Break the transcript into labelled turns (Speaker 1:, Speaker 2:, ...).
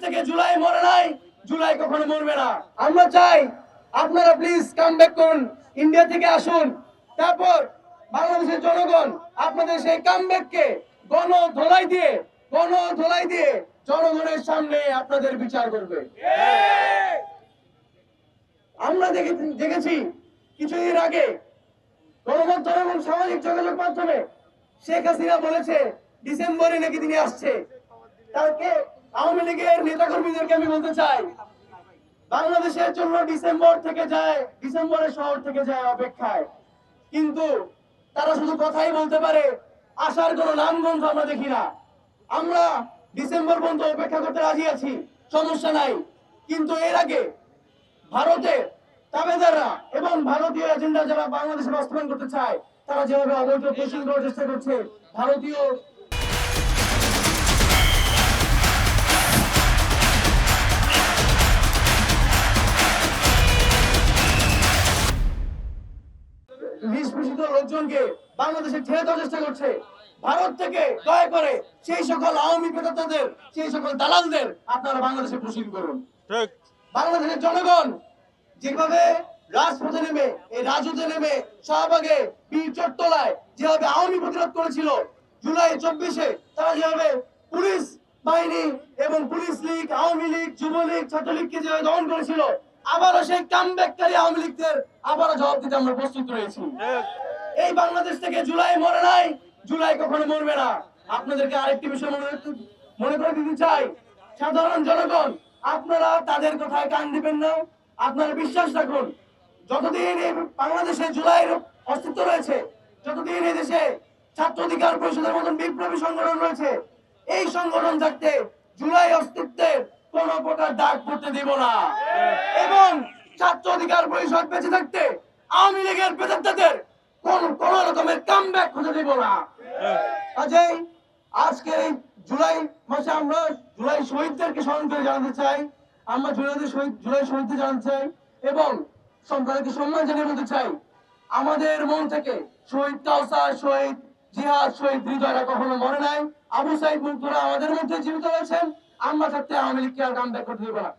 Speaker 1: থেকে জুলাই মরে নাই, জুলাই কখনো মরবে না। আমরা চাই আপনারা প্লিজ কাম ব্যাক করুন, ইন্ডিয়া থেকে আসুন। তারপর বাংলাদেশের জনগণ আপনাদের সেই কাম ব্যাককে গণধোলাই দিয়ে জনগণের সামনে আপনাদের বিচার করবে। আমরা দেখেছি কিছুদিন আগে গণমাধ্যম এবং সামাজিক যোগাযোগ মাধ্যমে শেখ হাসিনা বলেছে ডিসেম্বরে নাকি তিনি আসছে। তাকে আওয়ামী লীগের নেতাকর্মীদেরকে আমি বলতে চাই, বাংলাদেশের জন্য ডিসেম্বরের শহর থেকে যায় অপেক্ষায়, কিন্তু তারা শুধু কথাই বলতে পারে, আসার কোনো নামগন্ধ আমরা দেখি না। আমরা ডিসেম্বর পর্যন্ত অপেক্ষা করতে রাজি আছি, সমস্যা নাই, কিন্তু এর আগে ভারতের তাবেদাররা এবং ভারতীয় এজেন্ডা যারা বাংলাদেশে বাস্তবায়ন করতে চায়, তারা যেভাবে অবৈধ পুশিং করার চেষ্টা করছে, ভারতীয় নিষ্পেষিত লোকজনকে বাংলাদেশে ছেড়ে দেওয়ার চেষ্টা করছে, ভারত থেকে দয়া করে সেই সকল আওয়ামী পেতাদের, সেই সকল দালালদের আপনারা বাংলাদেশে পুশিং করুন। বাংলাদেশের জনগণ যেভাবে রাজপথে নেমে, এই রাজপথে নেমে শাহবাগে, বীর চট্টলায় যেভাবে আওয়ামী প্রতিরোধ করেছিল, জুলাই 24-এ তারা যেভাবে পুলিশ বাহিনী এবং পুলিশ লীগ, আওয়ামী লীগ, যুবলীগ, ছাত্রলীগকে যেভাবে দমন করেছিল, আবারও সেই কামব্যাককারী আওয়ামী লীগদের আবারও জবাব দিতে আমরা প্রস্তুত রয়েছি। এই বাংলাদেশ থেকে জুলাই মরে নাই, জুলাই কখনো মরবে না। আপনাদেরকে আরেকটি বিষয় মনে করে দিতে চাই, সাধারণ জনগণ আপনারা তাদের কথায় কান দিবেন না। আপনারা বিশ্বাস রাখুন, যতদিন এই বাংলাদেশে জুলাইয়ের অস্তিত্ব রয়েছে, যতদিন এই দেশে ছাত্র অধিকার পরিষদের মতন বিপ্লবী সংগঠন রয়েছে, এই সংগঠন থাকতে জুলাই অস্তিত্বের কোন প্রকার দাগ পড়তে দেব না। এবং ছাত্র অধিকার পরিষদ বেঁচে থাকতে আওয়ামী লীগের পেতাদের কোন রকমের কামব্যাক হতে দেব না। কাজেই আজকের এই জুলাই মাসে আমরা জুলাই শহীদদেরকে স্মরণ করে জানাতে চাই, আমরা জুলাই শহীদদের জানাতে চাই এবং তাদেরকে সম্মান জানিয়ে বলতে চাই, আমাদের মন থেকে শহীদ কাউসার, শহীদ জিহাদ, শহীদ হৃদয়রা কখনো মরে নাই। আবু সাইদ মুগ্ধরা আমাদের মধ্যে জীবিত রয়েছেন। আমরা থাকতে আওয়ামী লীগকে আর কামব্যাক করতে দেব না।